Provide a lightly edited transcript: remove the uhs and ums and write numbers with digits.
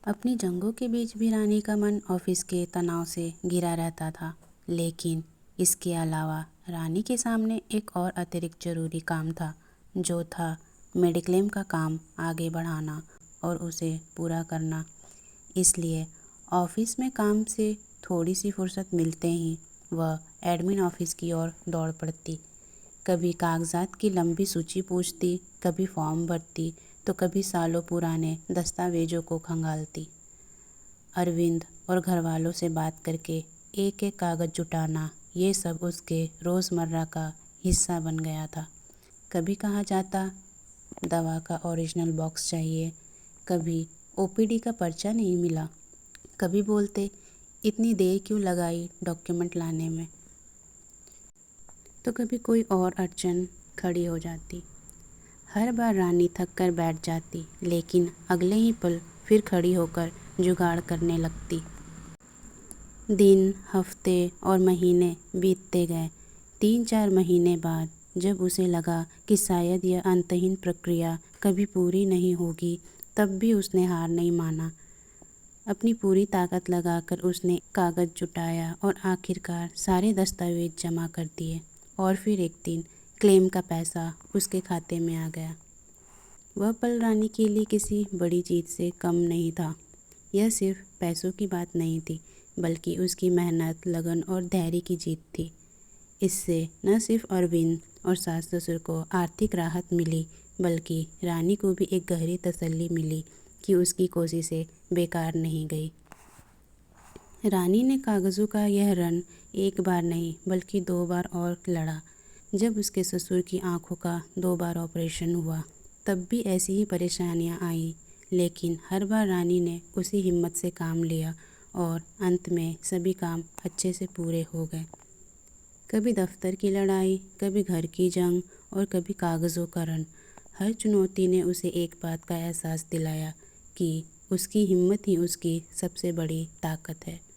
अपनी जंगों के बीच भी रानी का मन ऑफिस के तनाव से घिरा रहता था। लेकिन इसके अलावा रानी के सामने एक और अतिरिक्त जरूरी काम था, जो था मेडिक्लेम का काम आगे बढ़ाना और उसे पूरा करना। इसलिए ऑफिस में काम से थोड़ी सी फुर्सत मिलते ही वह एडमिन ऑफिस की ओर दौड़ पड़ती। कभी कागजात की लंबी सूची पूछती, कभी फॉर्म भरती, तो कभी सालों पुराने दस्तावेजों को खंगालती। अरविंद और घरवालों से बात करके एक एक कागज़ जुटाना, ये सब उसके रोज़मर्रा का हिस्सा बन गया था। कभी कहा जाता दवा का ओरिजिनल बॉक्स चाहिए, कभी ओपीडी का पर्चा नहीं मिला, कभी बोलते इतनी देर क्यों लगाई डॉक्यूमेंट लाने में, तो कभी कोई और अड़चन खड़ी हो जाती। हर बार रानी थक कर बैठ जाती, लेकिन अगले ही पल फिर खड़ी होकर जुगाड़ करने लगती। दिन, हफ्ते और महीने बीतते गए। 3-4 महीने बाद जब उसे लगा कि शायद यह अंतहीन प्रक्रिया कभी पूरी नहीं होगी, तब भी उसने हार नहीं माना। अपनी पूरी ताकत लगाकर उसने कागज़ जुटाया और आखिरकार सारे दस्तावेज जमा कर दिए। और फिर एक दिन क्लेम का पैसा उसके खाते में आ गया। वह पल रानी के लिए किसी बड़ी जीत से कम नहीं था। यह सिर्फ पैसों की बात नहीं थी, बल्कि उसकी मेहनत, लगन और धैर्य की जीत थी। इससे न सिर्फ अरविंद और सास ससुर को आर्थिक राहत मिली, बल्कि रानी को भी एक गहरी तसल्ली मिली कि उसकी कोशिशें बेकार नहीं गई। रानी ने कागज़ों का यह रण एक बार नहीं बल्कि 2 बार और लड़ा। जब उसके ससुर की आंखों का 2 बार ऑपरेशन हुआ, तब भी ऐसी ही परेशानियां आईं, लेकिन हर बार रानी ने उसी हिम्मत से काम लिया और अंत में सभी काम अच्छे से पूरे हो गए। कभी दफ्तर की लड़ाई, कभी घर की जंग और कभी कागज़ों का रण। हर चुनौती ने उसे एक बात का एहसास दिलाया कि उसकी हिम्मत ही उसकी सबसे बड़ी ताकत है।